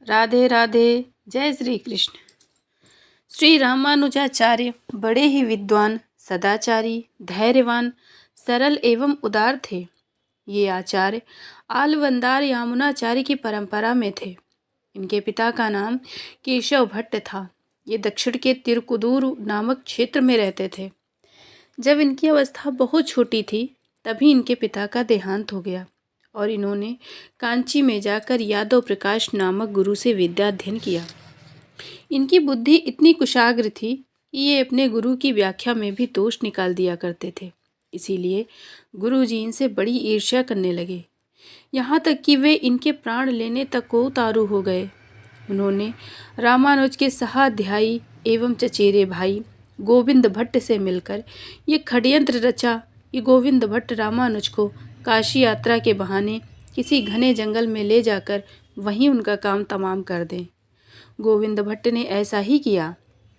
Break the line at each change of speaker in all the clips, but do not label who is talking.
राधे राधे। जय श्री कृष्ण। श्री रामानुजाचार्य बड़े ही विद्वान, सदाचारी, धैर्यवान, सरल एवं उदार थे। ये आचार्य आलवंदार यामुनाचार्य की परंपरा में थे। इनके पिता का नाम केशव भट्ट था। ये दक्षिण के तिरुकुदूर नामक क्षेत्र में रहते थे। जब इनकी अवस्था बहुत छोटी थी तभी इनके पिता का देहांत हो गया और इन्होंने कांची में जाकर यादव प्रकाश नामक गुरु से विद्या अध्ययन किया। इनकी बुद्धि इतनी कुशाग्र थी कि ये अपने गुरु की व्याख्या में भी दोष निकाल दिया करते थे। इसीलिए गुरु जी इनसे बड़ी ईर्ष्या करने लगे, यहाँ तक कि वे इनके प्राण लेने तक को उतारू हो गए। उन्होंने रामानुज के सहाध्यायी एवं चचेरे भाई गोविंद भट्ट से मिलकर ये षड्यंत्र रचा। ये गोविंद भट्ट रामानुज को काशी यात्रा के बहाने किसी घने जंगल में ले जाकर वहीं उनका काम तमाम कर दें। गोविंद भट्ट ने ऐसा ही किया,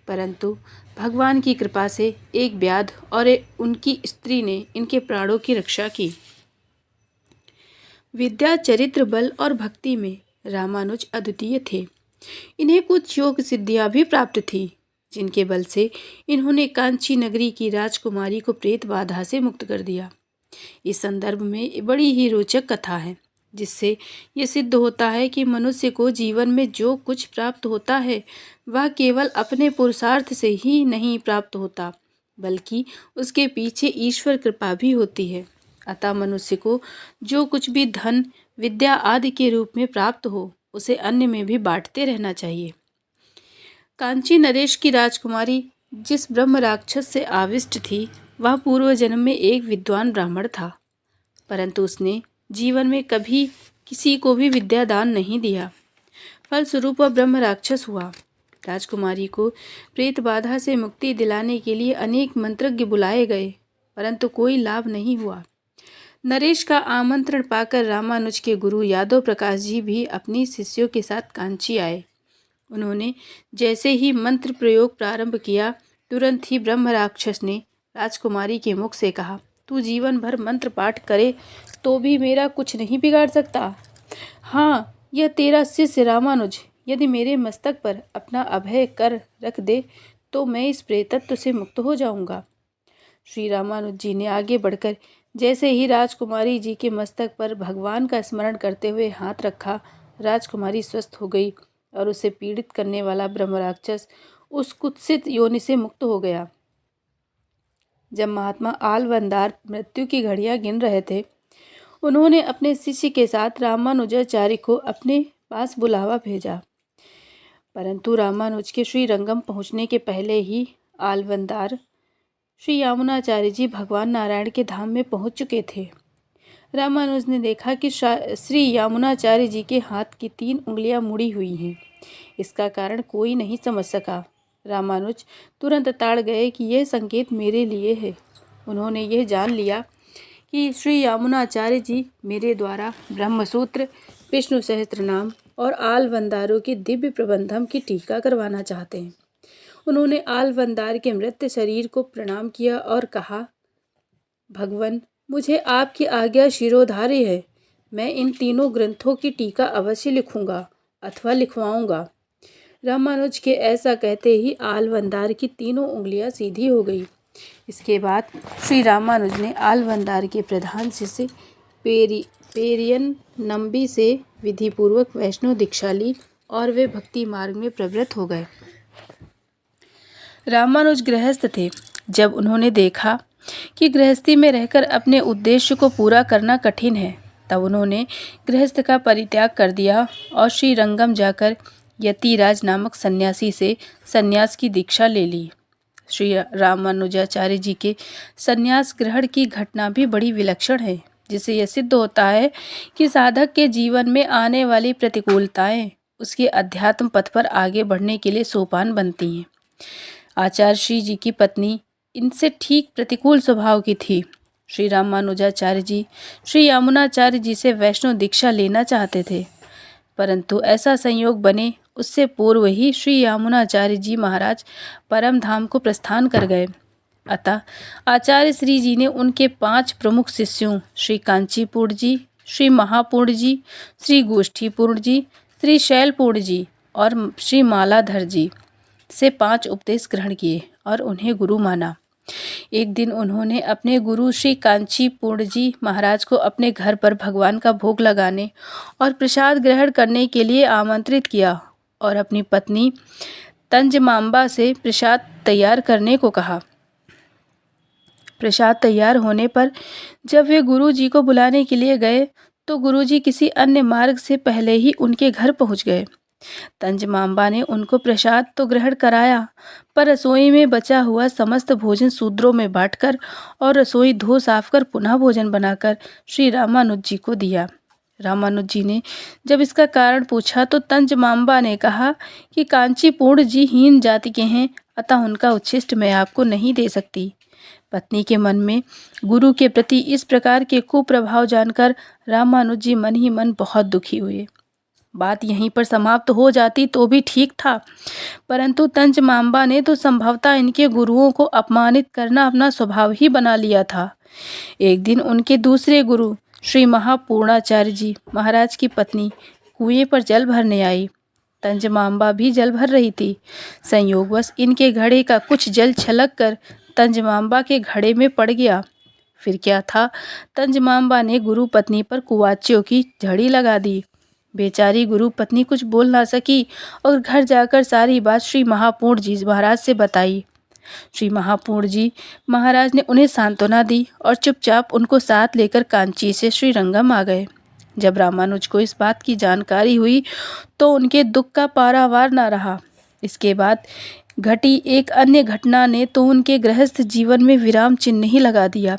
परंतु भगवान की कृपा से एक व्याध और उनकी स्त्री ने इनके प्राणों की रक्षा की। विद्या, चरित्र, बल और भक्ति में रामानुज अद्वितीय थे। इन्हें कुछ योग सिद्धियां भी प्राप्त थी, जिनके बल से इन्होंने कांची नगरी की राजकुमारी को प्रेत बाधा से मुक्त कर दिया। इस संदर्भ में बड़ी ही रोचक कथा है, जिससे ये सिद्ध होता है कि मनुष्य को जीवन में जो कुछ प्राप्त होता है वह केवल अपने पुरुषार्थ से ही नहीं प्राप्त होता, बल्कि उसके पीछे ईश्वर कृपा भी होती है। अतः मनुष्य को जो कुछ भी धन, विद्या आदि के रूप में प्राप्त हो उसे अन्य में भी बांटते रहना चाहिए। कांची नरेश की राजकुमारी जिस ब्रह्म राक्षस से आविष्ट थी वह पूर्व जन्म में एक विद्वान ब्राह्मण था, परंतु उसने जीवन में कभी किसी को भी विद्यादान नहीं दिया। फलस्वरूप वह ब्रह्म राक्षस हुआ। राजकुमारी को प्रेत बाधा से मुक्ति दिलाने के लिए अनेक मंत्रज्ञ बुलाए गए, परंतु कोई लाभ नहीं हुआ। नरेश का आमंत्रण पाकर रामानुज के गुरु यादव प्रकाश जी भी अपनी शिष्यों के साथ कांची आए। उन्होंने जैसे ही मंत्र प्रयोग प्रारंभ किया, तुरंत ही ब्रह्म राक्षस ने राजकुमारी के मुख से कहा, तू जीवन भर मंत्र पाठ करे तो भी मेरा कुछ नहीं बिगाड़ सकता। हाँ, यह तेरा शिष्य रामानुज यदि मेरे मस्तक पर अपना अभय कर रख दे तो मैं इस प्रेतत्व से मुक्त हो जाऊंगा। श्री रामानुज जी ने आगे बढ़कर जैसे ही राजकुमारी जी के मस्तक पर भगवान का स्मरण करते हुए हाथ रखा, राजकुमारी स्वस्थ हो गई और उसे पीड़ित करने वाला ब्रह्म राक्षस उस कुत्सित योनि से मुक्त हो गया। जब महात्मा आलवंदार मृत्यु की घड़ियां गिन रहे थे, उन्होंने अपने शिष्य के साथ रामानुजाचार्य को अपने पास बुलावा भेजा, परंतु रामानुज के श्री रंगम पहुँचने के पहले ही आलवंदार श्री यामुनाचार्य जी भगवान नारायण के धाम में पहुंच चुके थे। रामानुज ने देखा कि श्री यामुनाचार्य जी के हाथ की 3 उंगलियां मुड़ी हुई हैं। इसका कारण कोई नहीं समझ सका। रामानुज तुरंत ताड़ गए कि यह संकेत मेरे लिए है। उन्होंने यह जान लिया कि श्री यामुनाचार्य जी मेरे द्वारा ब्रह्मसूत्र, विष्णु सहस्त्रनाम और आलवंदारों की दिव्य प्रबंधम की टीका करवाना चाहते हैं। उन्होंने आलवंदार के मृत शरीर को प्रणाम किया और कहा, भगवन, मुझे आपकी आज्ञा शिरोधार्य है। मैं इन तीनों ग्रंथों की टीका अवश्य लिखूंगा अथवा लिखवाऊंगा। रामानुज के ऐसा कहते ही आलवंदार की तीनों उंगलियां सीधी हो गई। इसके बाद श्री रामानुज ने आलवंदार के प्रधान शिष्य पेरियन नंबी से विधिपूर्वक वैष्णव दीक्षा ली और वे भक्ति मार्ग में प्रवृत्त हो गए। रामानुज गृहस्थ थे। जब उन्होंने देखा कि गृहस्थी में रहकर अपने उद्देश्य को पूरा करना कठिन है, तब उन्होंने गृहस्थ का परित्याग कर दिया और श्री रंगम जाकर यतिराज नामक सन्यासी से सन्यास की दीक्षा ले ली। श्री रामानुजाचार्य जी के सन्यास ग्रहण की घटना भी बड़ी विलक्षण है, जिससे यह सिद्ध होता है कि साधक के जीवन में आने वाली प्रतिकूलताएं उसके अध्यात्म पथ पर आगे बढ़ने के लिए सोपान बनती हैं। आचार्य श्री जी की पत्नी इनसे ठीक प्रतिकूल स्वभाव की थी। श्री रामानुजाचार्य जी श्री यामुनाचार्य जी से वैष्णव दीक्षा लेना चाहते थे, परंतु ऐसा संयोग बने उससे पूर्व ही श्री यामुनाचार्य जी महाराज परम धाम को प्रस्थान कर गए। अतः आचार्य श्री जी ने उनके 5 प्रमुख शिष्यों श्री कांचीपूर्ण जी, श्री महापूर्ण जी, श्री गोष्ठीपूर्ण जी, श्री शैलपूर्ण जी और श्री मालाधर जी से 5 उपदेश ग्रहण किए और उन्हें गुरु माना। एक दिन उन्होंने अपने गुरु श्री कांचीपूर्ण जी महाराज को अपने घर पर भगवान का भोग लगाने और प्रसाद ग्रहण करने के लिए आमंत्रित किया और अपनी पत्नी तंजमांबा से प्रसाद तैयार करने को कहा। प्रसाद तैयार होने पर जब वे गुरु जी को बुलाने के लिए गए तो गुरु जी किसी अन्य मार्ग से पहले ही उनके घर पहुंच गए। तंजमांबा ने उनको प्रसाद तो ग्रहण कराया, पर रसोई में बचा हुआ समस्त भोजन शूद्रों में बांटकर और रसोई धो साफ कर पुनः भोजन बनाकर श्री रामानुज जी को दिया। रामानुज जी ने जब इसका कारण पूछा तो तंजमांबा ने कहा कि कांचीपूर्ण जी हीन जाति के हैं, अतः उनका उच्छिष्ट मैं आपको नहीं दे सकती। पत्नी के मन में गुरु के प्रति इस प्रकार के कुप्रभाव जानकर रामानुज जी मन ही मन बहुत दुखी हुए। बात यहीं पर समाप्त हो जाती तो भी ठीक था, परंतु तंजमांबा ने तो संभवतः इनके गुरुओं को अपमानित करना अपना स्वभाव ही बना लिया था। एक दिन उनके दूसरे गुरु श्री महापूर्णाचार्य जी महाराज की पत्नी कुएं पर जल भरने आई। तंजमांबा भी जल भर रही थी। संयोगवश इनके घड़े का कुछ जल छलक कर तंजमांबा के घड़े में पड़ गया। फिर क्या था, तंजमांबा ने गुरु पत्नी पर कुवाच्यों की झड़ी लगा दी। बेचारी गुरु पत्नी कुछ बोल ना सकी और घर जाकर सारी बात श्री महापूर्ण जी महाराज से बताई। श्री महापूर्ण जी महाराज ने उन्हें सांत्वना दी और चुपचाप उनको साथ लेकर कांची से श्रीरंगम आ गए। जब रामानुज को इस बात की जानकारी हुई तो उनके दुख का पारावार न रहा। इसके बाद घटी एक अन्य घटना ने तो उनके गृहस्थ जीवन में विराम चिन्ह ही लगा दिया।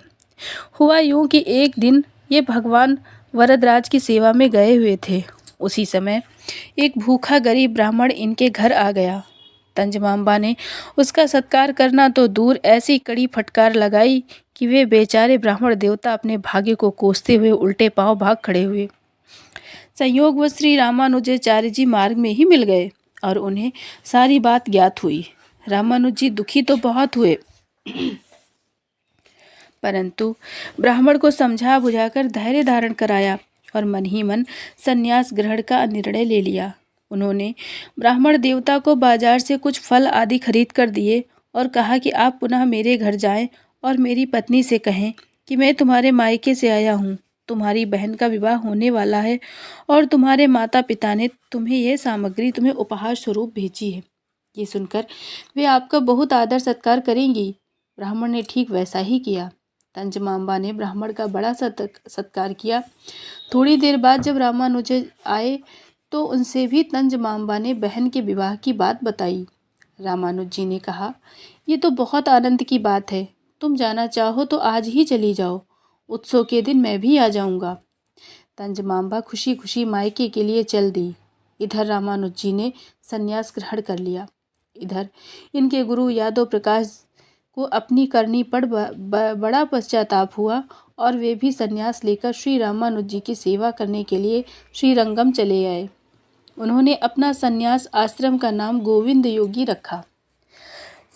हुआ यूं कि एक दिन ये भगवान वरदराज की सेवा में गए हुए थे। उसी समय एक भूखा गरीब ब्राह्मण इनके घर आ गया। तंजमांबा ने उसका सत्कार करना तो दूर ऐसी कड़ी फटकार लगाई कि वे बेचारे ब्राह्मण देवता अपने भाग्य को कोसते हुए उल्टे पांव भाग खड़े हुए। संयोगवश श्री रामानुजाचार्य जी मार्ग में ही मिल गए और उन्हें सारी बात ज्ञात हुई। रामानुज जी दुखी तो बहुत हुए, परंतु ब्राह्मण को समझा बुझाकर धैर्य धारण कराया और मन ही मन संन्यास ग्रहण का निर्णय ले लिया। उन्होंने ब्राह्मण देवता को बाजार से कुछ फल आदि खरीद कर दिए और कहा कि आप पुनः मेरे घर जाएं और मेरी पत्नी से कहें कि मैं तुम्हारे मायके से आया हूँ, तुम्हारी बहन का विवाह होने वाला है और तुम्हारे माता पिता ने तुम्हें यह सामग्री तुम्हें उपहार स्वरूप भेजी है। ये सुनकर वे आपका बहुत आदर सत्कार करेंगी। ब्राह्मण ने ठीक वैसा ही किया। तंजमांबा ने ब्राह्मण का बड़ा सत्कार किया। थोड़ी देर बाद जब रामानुज आए तो उनसे भी तंजमांबा ने बहन के विवाह की बात बताई। रामानुज जी ने कहा, ये तो बहुत आनंद की बात है, तुम जाना चाहो तो आज ही चली जाओ, उत्सव के दिन मैं भी आ जाऊंगा। तंजमांबा खुशी खुशी मायके के लिए चल दी। इधर रामानुज जी ने संन्यास ग्रहण कर लिया। इधर इनके गुरु यादव प्रकाश को अपनी करनी पर बड़ा पश्चाताप हुआ और वे भी संन्यास लेकर श्री रामानुज जी की सेवा करने के लिए श्रीरंगम चले आए। उन्होंने अपना संन्यास आश्रम का नाम गोविंद योगी रखा।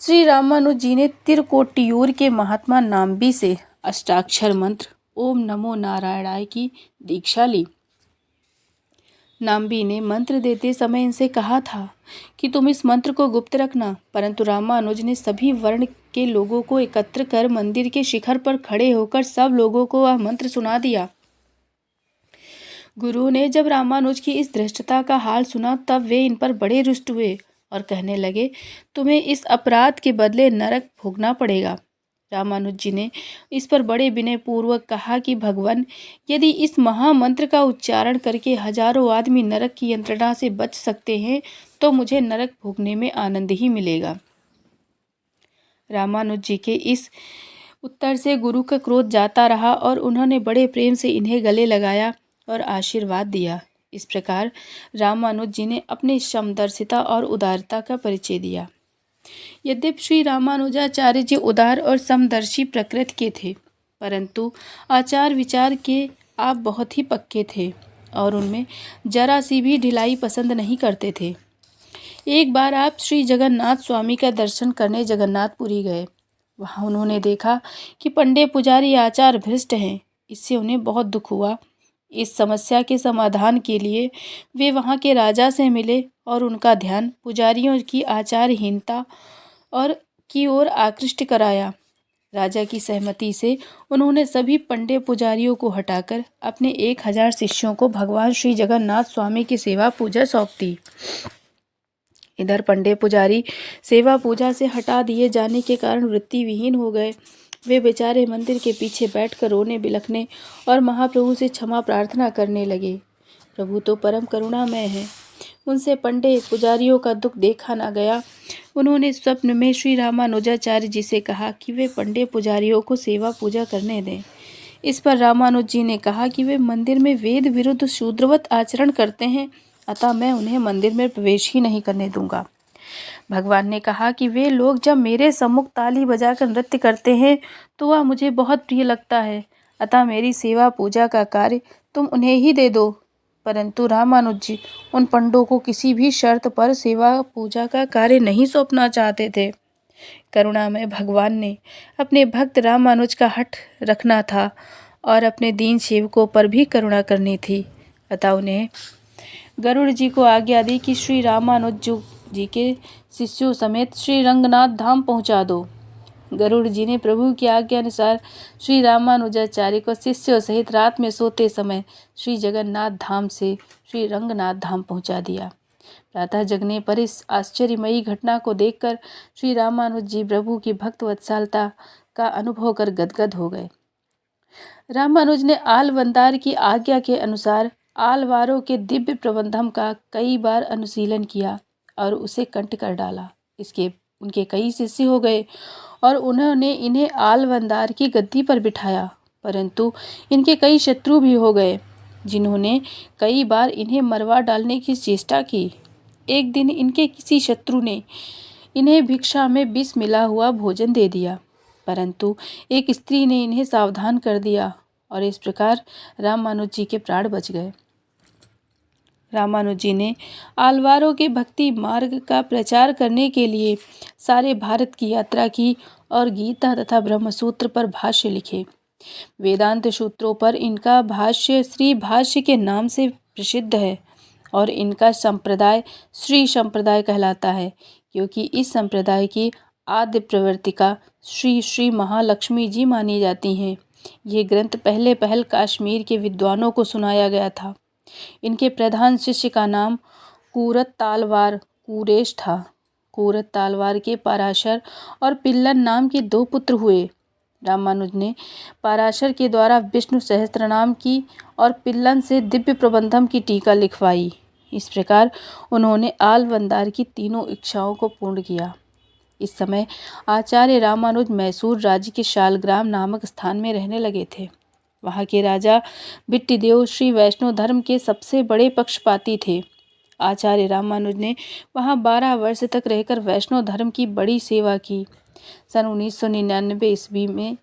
श्री रामानुज जी ने तिरकोटियूर के महात्मा नाम्बी से अष्टाक्षर मंत्र ओम नमो नारायणाय की दीक्षा ली। नाम्बी ने मंत्र देते समय इनसे कहा था कि तुम इस मंत्र को गुप्त रखना, परंतु रामानुज ने सभी वर्ण के लोगों को एकत्र कर मंदिर के शिखर पर खड़े होकर सब लोगों को वह मंत्र सुना दिया। गुरु ने जब रामानुज की इस धृष्टता का हाल सुना तब वे इन पर बड़े रुष्ट हुए और कहने लगे, तुम्हें इस अपराध के बदले नरक भोगना पड़ेगा। रामानुज जी ने इस पर बड़े विनय पूर्वक कहा कि भगवान, यदि इस महामंत्र का उच्चारण करके हजारों आदमी नरक की यंत्रणा से बच सकते हैं तो मुझे नरक भोगने में आनंद ही मिलेगा। रामानुज जी के इस उत्तर से गुरु का क्रोध जाता रहा और उन्होंने बड़े प्रेम से इन्हें गले लगाया और आशीर्वाद दिया। इस प्रकार रामानुज जी ने अपनी समदर्शिता और उदारता का परिचय दिया। यद्यपि श्री रामानुजाचार्य जी उदार और समदर्शी प्रकृति के थे, परंतु आचार विचार के आप बहुत ही पक्के थे और उनमें जरा सी भी ढिलाई पसंद नहीं करते थे। एक बार आप श्री जगन्नाथ स्वामी का दर्शन करने जगन्नाथपुरी गए। वहाँ उन्होंने देखा कि पंडे पुजारी आचार भ्रष्ट हैं। इससे उन्हें बहुत दुख हुआ। इस समस्या के समाधान के लिए वे वहाँ के राजा से मिले और उनका ध्यान पुजारियों की आचारहीनता और की ओर आकृष्ट कराया। राजा की सहमति से उन्होंने सभी पंडे पुजारियों को हटाकर अपने 1000 शिष्यों को भगवान श्री जगन्नाथ स्वामी की सेवा पूजा सौंप दी। इधर पंडे पुजारी सेवा पूजा से हटा दिए जाने के कारण वृत्ति विहीन हो गए। वे बेचारे मंदिर के पीछे बैठकर रोने बिलखने और महाप्रभु से क्षमा प्रार्थना करने लगे। प्रभु तो परम करुणामय हैं, उनसे पंडे पुजारियों का दुख देखा न गया। उन्होंने स्वप्न में श्री रामानुजाचार्य जी से कहा कि वे पंडे पुजारियों को सेवा पूजा करने दें। इस पर रामानुज जी ने कहा कि वे मंदिर में वेद विरुद्ध शूद्रवत आचरण करते हैं, अतः मैं उन्हें मंदिर में प्रवेश ही नहीं करने दूंगा। भगवान ने कहा कि वे लोग जब मेरे सम्मुख ताली बजाकर नृत्य करते हैं तो वह मुझे बहुत प्रिय लगता है, अतः मेरी सेवा पूजा का कार्य तुम उन्हें ही दे दो। परंतु रामानुज जी उन पंडों को किसी भी शर्त पर सेवा पूजा का कार्य नहीं सौंपना चाहते थे। करुणामय भगवान ने अपने भक्त रामानुज का हठ रखना था और अपने दीन सेवकों पर भी करुणा करनी थी, अतः उन्हें गरुड़ जी को आज्ञा दी कि श्री रामानुज जी के शिष्यों समेत श्री रंगनाथ धाम पहुंचा दो। गरुड़ जी ने प्रभु की आज्ञा अनुसार श्री रामानुजाचार्य को शिष्यों सहित रात में सोते समय श्री जगन्नाथ धाम से श्री रंगनाथ धाम पहुंचा दिया। प्रातः जगने पर इस आश्चर्यमयी घटना को देखकर श्री रामानुज जी प्रभु की भक्त वत्सलता का अनुभव कर गदगद हो गए। रामानुज ने आलवंदार की आज्ञा के अनुसार आलवारों के दिव्य प्रबंधम का कई बार अनुशीलन किया और उसे कंठ कर डाला। इसके उनके कई शिष्य हो गए और उन्होंने इन्हें आलवंदार की गद्दी पर बिठाया, परंतु इनके कई शत्रु भी हो गए जिन्होंने कई बार इन्हें मरवा डालने की चेष्टा की। एक दिन इनके किसी शत्रु ने इन्हें भिक्षा में विष मिला हुआ भोजन दे दिया, परंतु एक स्त्री ने इन्हें सावधान कर दिया और इस प्रकार रामानुज जी के प्राण बच गए। रामानुज जी ने आलवारों के भक्ति मार्ग का प्रचार करने के लिए सारे भारत की यात्रा की और गीता तथा ब्रह्मसूत्र पर भाष्य लिखे। वेदांत सूत्रों पर इनका भाष्य श्री भाष्य के नाम से प्रसिद्ध है और इनका संप्रदाय श्री संप्रदाय कहलाता है, क्योंकि इस संप्रदाय की आद्य प्रवर्तिका श्री श्री महालक्ष्मी जी मानी जाती हैं। ये ग्रंथ पहले पहल कश्मीर के विद्वानों को सुनाया गया था। इनके प्रधान शिष्य का नाम कूरत तालवार कुरेश था। कूरत तालवार के पाराशर और पिल्लन नाम के 2 पुत्र हुए। रामानुज ने पाराशर के द्वारा विष्णु सहस्त्रनाम की और पिल्लन से दिव्य प्रबंधम की टीका लिखवाई। इस प्रकार उन्होंने आलवंदार की तीनों इच्छाओं को पूर्ण किया। इस समय आचार्य रामानुज मैसूर राज्य के शालग्राम नामक स्थान में रहने लगे थे। वहाँ के राजा बिट्टिदेव श्री वैष्णव धर्म के सबसे बड़े पक्षपाती थे। आचार्य रामानुज ने वहाँ 12 वर्ष तक रहकर वैष्णव धर्म की बड़ी सेवा की। सन 1999 ईस्वी में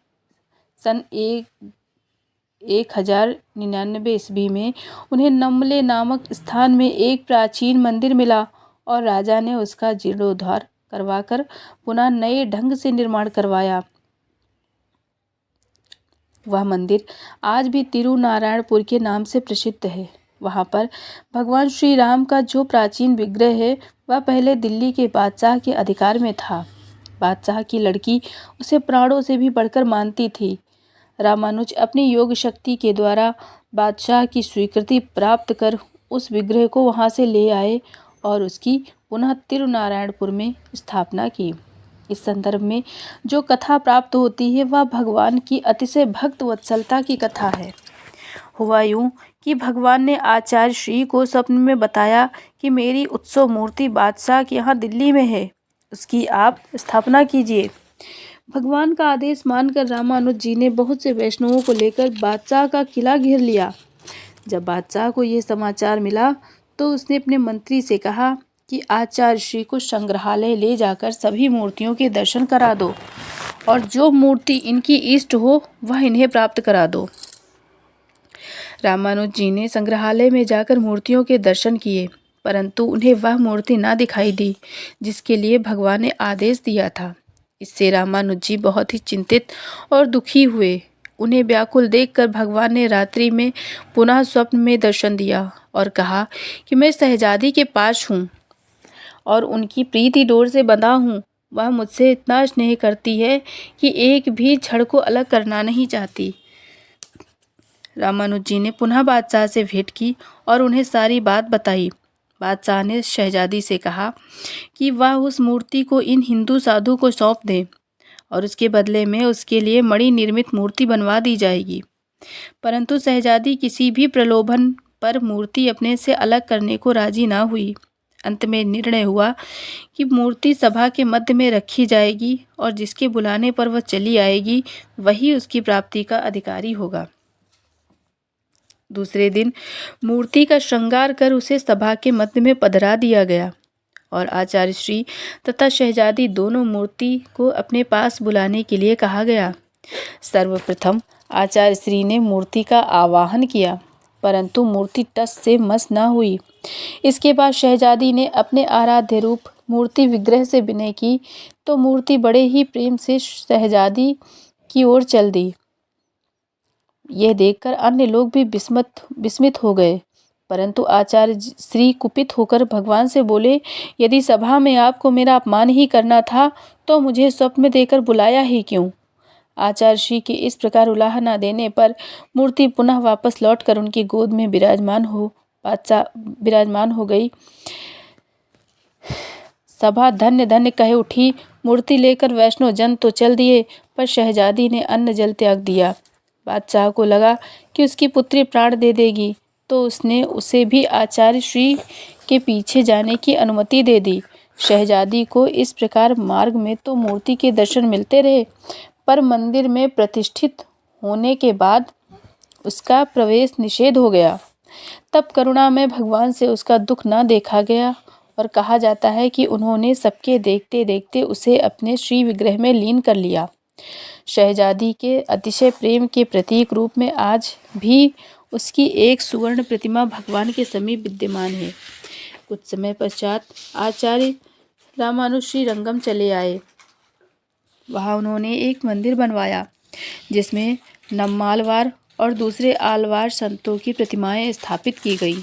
1099 ईस्वी में उन्हें नमले नामक स्थान में एक प्राचीन मंदिर मिला और राजा ने उसका जीर्णोद्धार करवाकर पुनः नए ढंग से निर्माण करवाया। वह मंदिर आज भी तिरुनारायणपुर के नाम से प्रसिद्ध है। वहाँ पर भगवान श्री राम का जो प्राचीन विग्रह है वह पहले दिल्ली के बादशाह के अधिकार में था। बादशाह की लड़की उसे प्राणों से भी बढ़कर मानती थी। रामानुज अपनी योग शक्ति के द्वारा बादशाह की स्वीकृति प्राप्त कर उस विग्रह को वहाँ से ले आए और उसकी पुनः तिरुनारायणपुर में स्थापना की। इस संदर्भ में जो कथा प्राप्त होती है वह भगवान की अतिशय भक्त वत्सलता की कथा है। हुआ यूं कि भगवान ने आचार्य श्री को स्वप्न में बताया कि मेरी उत्सव मूर्ति बादशाह के यहाँ दिल्ली में है, उसकी आप स्थापना कीजिए। भगवान का आदेश मानकर रामानुज जी ने बहुत से वैष्णवों को लेकर बादशाह का किला घेर लिया। जब बादशाह को यह समाचार मिला तो उसने अपने मंत्री से कहा कि आचार्य श्री को संग्रहालय ले जाकर सभी मूर्तियों के दर्शन करा दो और जो मूर्ति इनकी इष्ट हो वह इन्हें प्राप्त करा दो। रामानुज जी ने संग्रहालय में जाकर मूर्तियों के दर्शन किए, परंतु उन्हें वह मूर्ति ना दिखाई दी जिसके लिए भगवान ने आदेश दिया था। इससे रामानुज जी बहुत ही चिंतित और दुखी हुए। उन्हें व्याकुल देखकर भगवान ने रात्रि में पुनः स्वप्न में दर्शन दिया और कहा कि मैं शहजादी के पास हूँ और उनकी प्रीति डोर से बंधा हूँ। वह मुझसे इतना स्नेह करती है कि एक भी क्षण को अलग करना नहीं चाहती। रामानुज जी ने पुनः बादशाह से भेंट की और उन्हें सारी बात बताई। बादशाह ने शहजादी से कहा कि वह उस मूर्ति को इन हिंदू साधु को सौंप दें और उसके बदले में उसके लिए मणि निर्मित मूर्ति बनवा दी जाएगी। परंतु शहजादी किसी भी प्रलोभन पर मूर्ति अपने से अलग करने को राजी ना हुई। अंत में निर्णय हुआ कि मूर्ति सभा के मध्य में रखी जाएगी और जिसके बुलाने पर वह चली आएगी वही उसकी प्राप्ति का अधिकारी होगा। दूसरे दिन मूर्ति का श्रृंगार कर उसे सभा के मध्य में पधरा दिया गया और आचार्य श्री तथा शहजादी दोनों मूर्ति को अपने पास बुलाने के लिए कहा गया। सर्वप्रथम आचार्य श्री ने मूर्ति का आवाहन किया, परंतु मूर्ति टस से मस न हुई। इसके बाद शहजादी ने अपने आराध्य रूप मूर्ति विग्रह से विनय की तो मूर्ति बड़े ही प्रेम से शहजादी की ओर चल दी। यह देखकर अन्य लोग भी विस्मित हो गए, परंतु आचार्य श्री कुपित होकर भगवान से बोले, यदि सभा में आपको मेरा अपमान ही करना था तो मुझे स्वप्न में देकर बुलाया ही क्यों। आचार्य श्री के इस प्रकार उलाहना देने पर मूर्ति पुनः वापस लौटकर उनकी गोद में विराजमान हो गई। सभा धन्य धन्य कहे उठी। मूर्ति लेकर वैष्णव जन तो चल दिए, पर शहजादी ने अन्न जल त्याग दिया। बादशाह को लगा कि उसकी पुत्री प्राण दे देगी, तो उसने उसे भी आचार्य श्री के पीछे जाने की अनुमति दे दी। शहजादी को इस प्रकार मार्ग में तो मूर्ति के दर्शन मिलते रहे, पर मंदिर में प्रतिष्ठित होने के बाद उसका प्रवेश निषेध हो गया। तब करुणा में भगवान से उसका दुख न देखा गया और कहा जाता है कि उन्होंने सबके देखते देखते उसे अपने श्री विग्रह में लीन कर लिया। शहजादी के अतिशय प्रेम के प्रतीक रूप में आज भी उसकी एक सुवर्ण प्रतिमा भगवान के समीप विद्यमान है। कुछ समय पश्चात आचार्य रामानुज श्रीरंगम चले आए। वहाँ उन्होंने एक मंदिर बनवाया जिसमें नम्मालवार और दूसरे आलवार संतों की प्रतिमाएं स्थापित की गई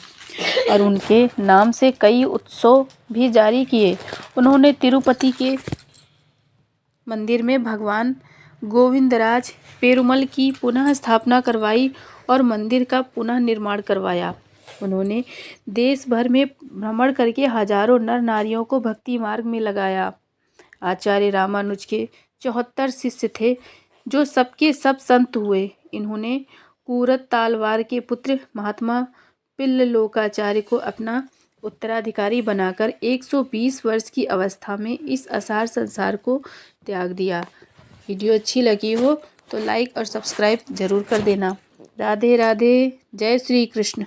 और उनके नाम से कई उत्सव भी जारी किए। उन्होंने तिरुपति के मंदिर में भगवान गोविंदराज पेरुमल की पुनः स्थापना करवाई और मंदिर का पुनः निर्माण करवाया। उन्होंने देश भर में भ्रमण करके हजारों नर नारियों को भक्ति मार्ग में लगाया। आचार्य रामानुज के 74 शिष्य थे जो सबके सब संत हुए। इन्होंने कूरत तालवार के पुत्र महात्मा पिल्ललोकाचार्य को अपना उत्तराधिकारी बनाकर 120 वर्ष की अवस्था में इस असार संसार को त्याग दिया। वीडियो अच्छी लगी हो तो लाइक और सब्सक्राइब जरूर कर देना। राधे राधे। जय श्री कृष्ण।